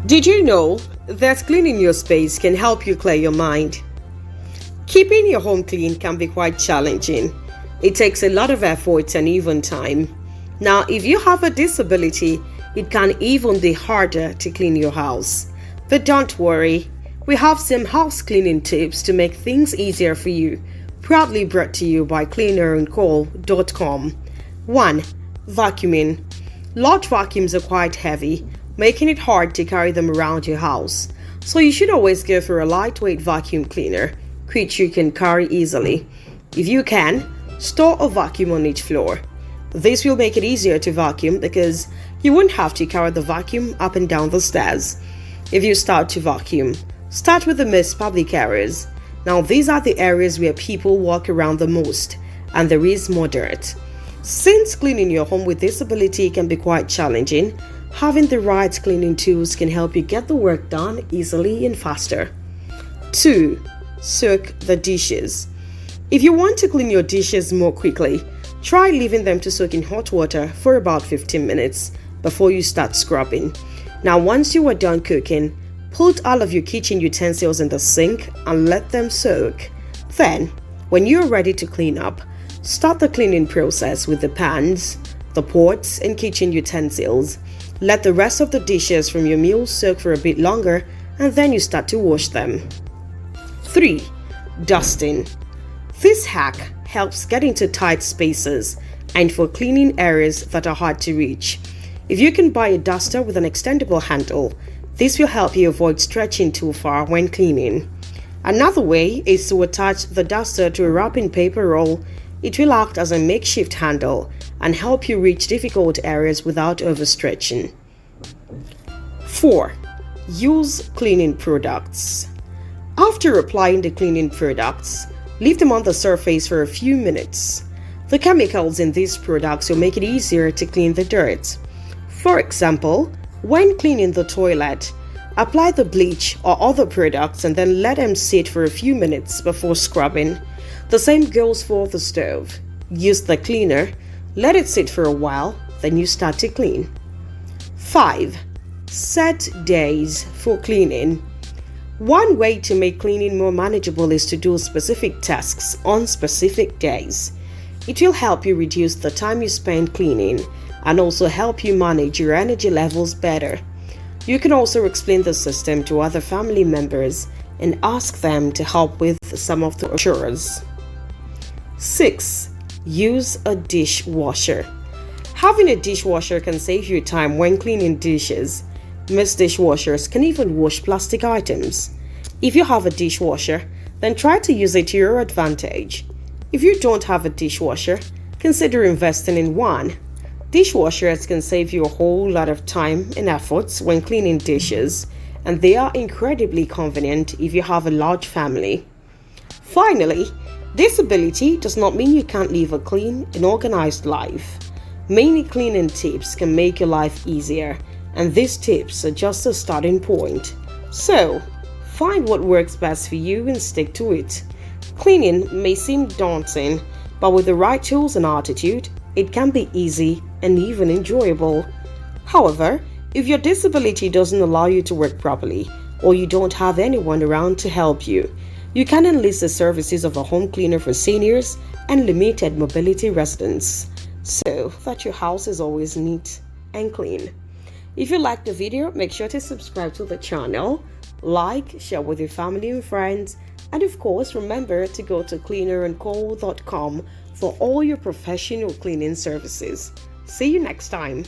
Did you know that cleaning your space can help you clear your mind? Keeping your home clean can be quite challenging. It takes a lot of effort and even time. Now, if you have a disability, it can even be harder to clean your house. But don't worry, we have some house cleaning tips to make things easier for you. Proudly brought to you by CleanerOnCall.com. 1. Vacuuming. Large vacuums are quite heavy, making it hard to carry them around your house. So you should always go for a lightweight vacuum cleaner, which you can carry easily. If you can, store a vacuum on each floor. This will make it easier to vacuum because you won't have to carry the vacuum up and down the stairs. If you start to vacuum, start with the most public areas. Now these are the areas where people walk around the most and there is more dirt. Since cleaning your home with disability can be quite challenging, having the right cleaning tools can help you get the work done easily and faster. 2. Soak the dishes. If you want to clean your dishes more quickly, try leaving them to soak in hot water for about 15 minutes before you start scrubbing. Now once you are done cooking, put all of your kitchen utensils in the sink and let them soak. Then, when you are ready to clean up, start the cleaning process with the pans, the pots and kitchen utensils. Let the rest of the dishes from your meals soak for a bit longer and then you start to wash them. 3. Dusting. This hack helps get into tight spaces and for cleaning areas that are hard to reach. If you can buy a duster with an extendable handle, this will help you avoid stretching too far when cleaning. Another way is to attach the duster to a wrapping paper roll. It will act as a makeshift handle and help you reach difficult areas without overstretching. 4. Use cleaning products. After applying the cleaning products, leave them on the surface for a few minutes. The chemicals in these products will make it easier to clean the dirt. For example, when cleaning the toilet, apply the bleach or other products and then let them sit for a few minutes before scrubbing. The same goes for the stove. Use the cleaner, let it sit for a while, then you start to clean. 5. Set days for cleaning. One way to make cleaning more manageable is to do specific tasks on specific days. It will help you reduce the time you spend cleaning and also help you manage your energy levels better. You can also explain the system to other family members and ask them to help with some of the chores. 6. Use a dishwasher. Having a dishwasher can save you time when cleaning dishes. Most dishwashers can even wash plastic items. If you have a dishwasher, then try to use it to your advantage. If you don't have a dishwasher, consider investing in one. Dishwashers can save you a whole lot of time and efforts when cleaning dishes, and they are incredibly convenient if you have a large family. Finally, disability does not mean you can't live a clean and organized life. Many cleaning tips can make your life easier, and these tips are just a starting point. So, find what works best for you and stick to it. Cleaning may seem daunting, but with the right tools and attitude, it can be easy and even enjoyable. However, if your disability doesn't allow you to work properly, or you don't have anyone around to help you, you can enlist the services of a home cleaner for seniors and limited mobility residents, so that your house is always neat and clean. If you liked the video, make sure to subscribe to the channel, like, share with your family and friends, and of course remember to go to CleanerOnCall.com for all your professional cleaning services. See you next time.